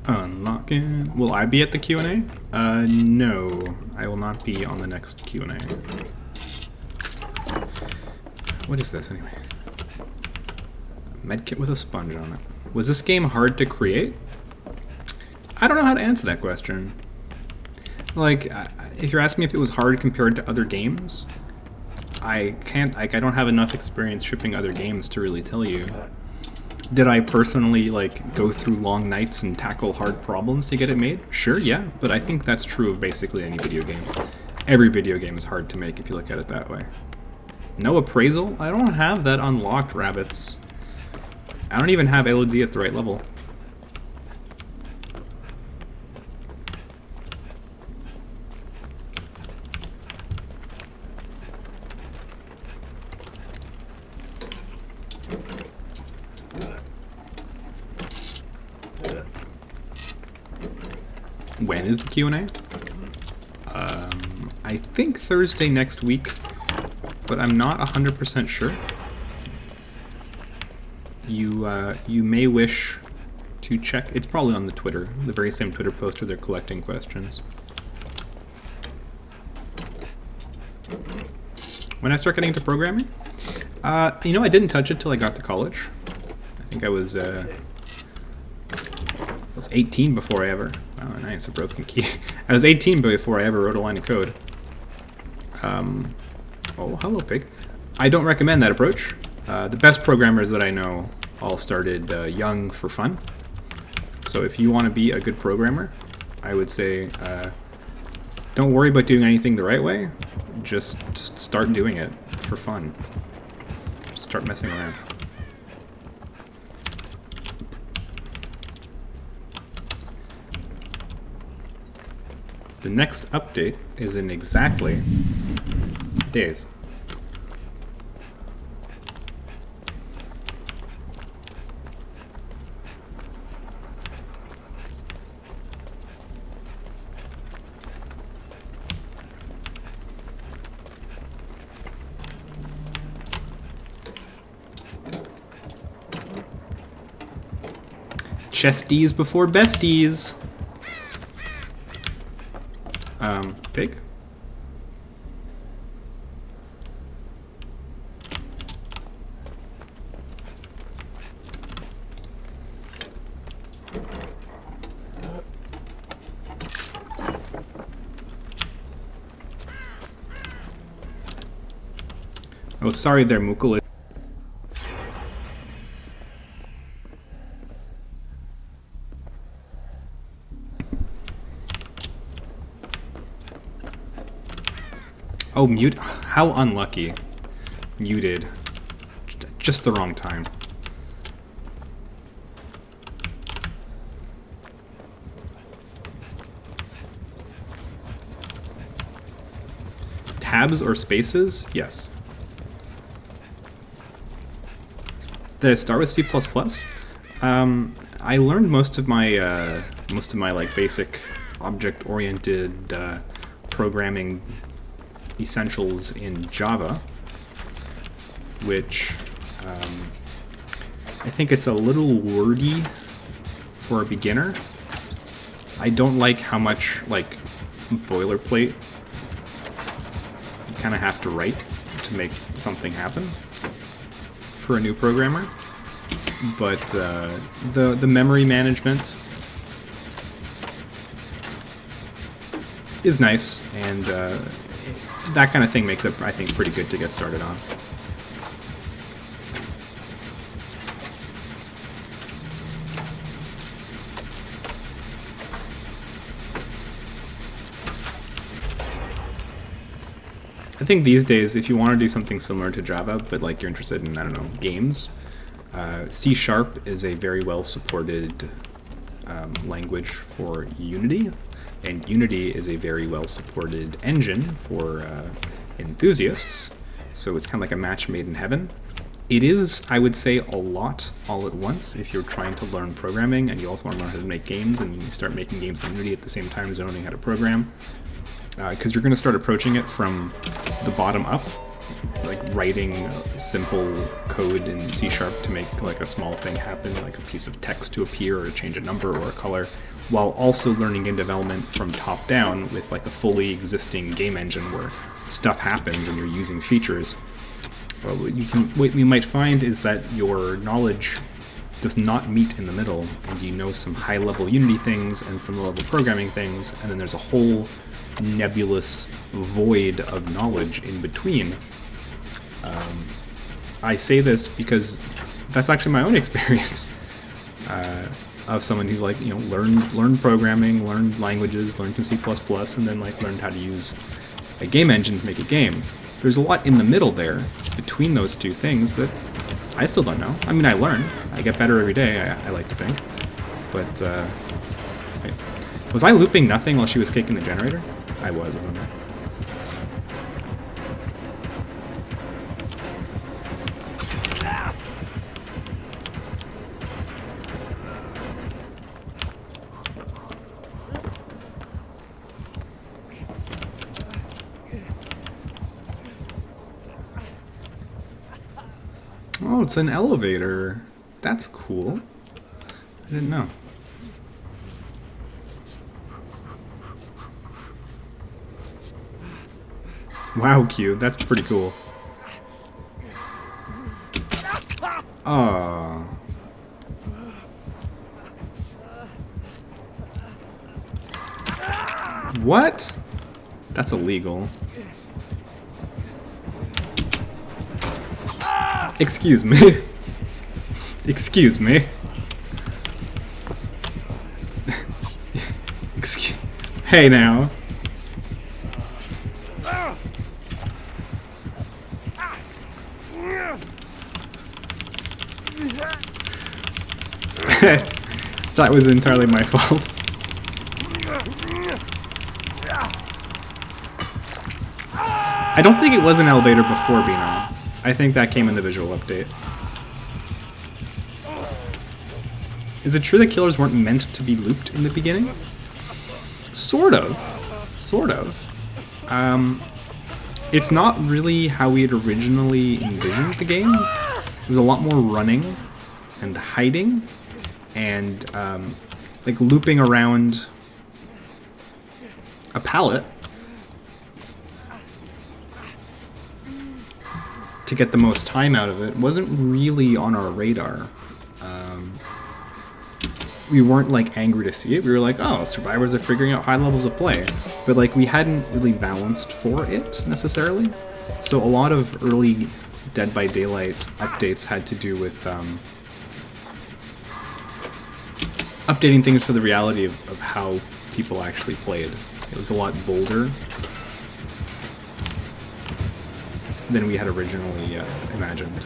Unlocking. Will I be at the Q&A? No. I will not be on the next Q&A. What is this, anyway? Medkit with a sponge on it. Was this game hard to create? I don't know how to answer that question. Like, if you're asking me if it was hard compared to other games, I can't, like, I don't have enough experience shipping other games to really tell you. Did I personally, like, go through long nights and tackle hard problems to get it made? Sure, yeah, but I think that's true of basically any video game. Every video game is hard to make if you look at it that way. No appraisal? I don't have that unlocked, rabbits. I don't even have LOD at the right level. When is the Q&A? I think Thursday next week, but I'm not 100% sure. You may wish to check. It's probably on the Twitter, the very same Twitter post where they're collecting questions. When I start getting into programming, you know, I didn't touch it till I got to college. I think I was 18 before I ever. Oh, nice, a broken key. I was 18 before I ever wrote a line of code. Oh, hello, pig. I don't recommend that approach. The best programmers that I know all started young for fun. So if you want to be a good programmer, I would say don't worry about doing anything the right way. Just start doing it for fun. Just start messing around. The next update is in exactly days. Chesties before besties. Pig? Oh, sorry there, Mukul. Oh, mute? How unlucky. Muted. Just the wrong time. Tabs or spaces? Yes. Did I start with C++? I learned most of my like basic object-oriented programming essentials in Java, which I think it's a little wordy for a beginner. I don't like how much like boilerplate you kind of have to write to make something happen for a new programmer. But the memory management is nice, and that kind of thing makes it, I think, pretty good to get started on. I think these days, if you want to do something similar to Java, but like you're interested in, I don't know, games, C# is a very well supported language for Unity, and Unity is a very well supported engine for enthusiasts, so it's kind of like a match made in heaven. It is, I would say, a lot all at once if you're trying to learn programming and you also want to learn how to make games, and you start making games in Unity at the same time as learning how to program, because you're going to start approaching it from the bottom up, like writing simple code in C# to make like a small thing happen, like a piece of text to appear or change a number or a color, while also learning game development from top down with like a fully existing game engine where stuff happens and you're using features. Well, what you might find is that your knowledge does not meet in the middle, and you know some high-level Unity things and some low-level programming things, and then there's a whole nebulous void of knowledge in between. I say this because that's actually my own experience of someone who learned programming, learned languages, learned some C++, and then learned how to use a game engine to make a game. There's a lot in the middle there between those two things that I still don't know. I mean, I learn. I get better every day, I like to think. But, was I looping nothing while she was kicking the generator? I was, wasn't I? Oh, it's an elevator. That's cool. I didn't know. Wow, Q, that's pretty cool. Aww. What? That's illegal. Excuse me. Excuse me. Excuse. Hey now. That was entirely my fault. I don't think it was an elevator before being on. I think that came in the visual update. Is it true that killers weren't meant to be looped in the beginning? Sort of. Sort of. It's not really how we had originally envisioned the game. There's a lot more running and hiding and looping around a pallet to get the most time out of it. Wasn't really on our radar. We weren't angry to see it. We were like, oh, survivors are figuring out high levels of play. But we hadn't really balanced for it necessarily. So a lot of early Dead by Daylight updates had to do with updating things for the reality of how people actually played. It was a lot bolder than we had originally imagined.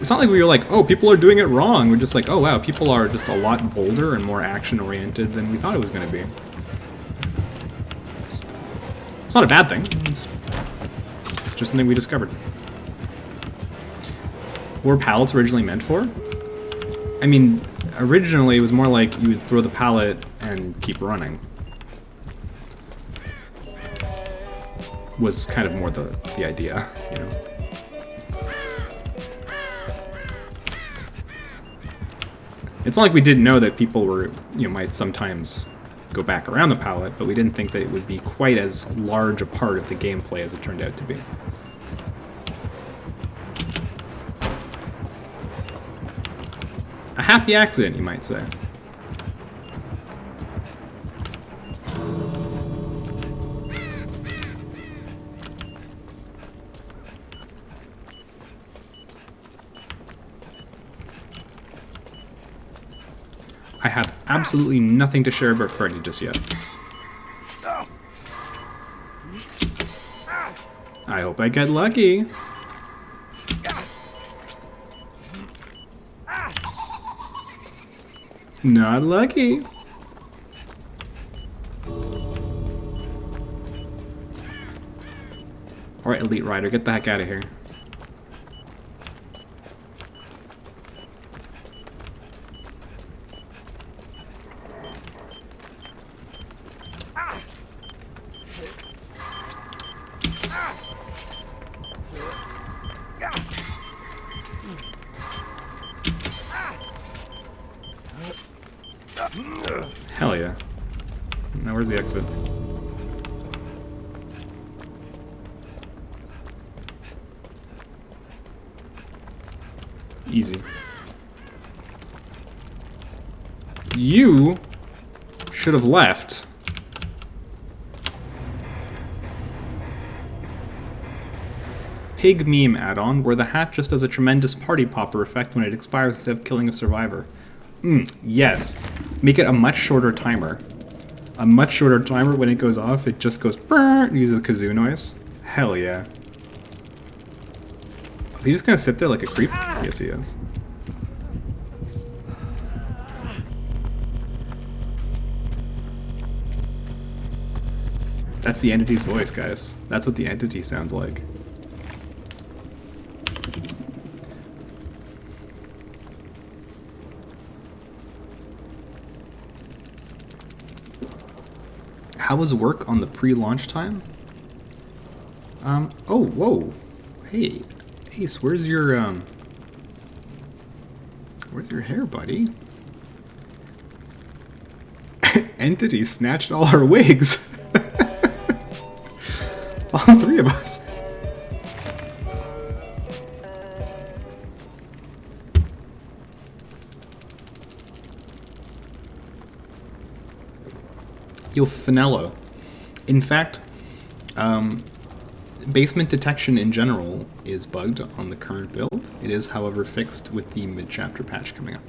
It's not like we were like, oh, people are doing it wrong. We're just like, oh wow, people are just a lot bolder and more action-oriented than we thought it was going to be. It's not a bad thing. It's just something we discovered. What were pallets originally meant for? I mean, originally it was more like you would throw the pallet and keep running. Was kind of more the idea, you know. It's not like we didn't know that people were, might sometimes go back around the pallet, but we didn't think that it would be quite as large a part of the gameplay as it turned out to be. A happy accident, you might say. I have absolutely nothing to share about Freddy just yet. I hope I get lucky. Not lucky. Alright, Elite Rider, get the heck out of here. where's the exit? Easy. You should have left. Pig meme add-on, where the hat just does a tremendous party popper effect when it expires instead of killing a survivor. Yes. Make it a much shorter timer. A much shorter timer when it goes off, it just goes brrr, uses a kazoo noise. Hell yeah. Is he just gonna sit there like a creep? Yes, he is. That's the entity's voice, guys. That's what the entity sounds like. How was work on the pre-launch time? Oh, whoa. Hey, Ace, where's your hair, buddy? Entity snatched all our wigs. All three of us. Yo, Finello. In fact, basement detection in general is bugged on the current build. It is, however, fixed with the mid-chapter patch coming up.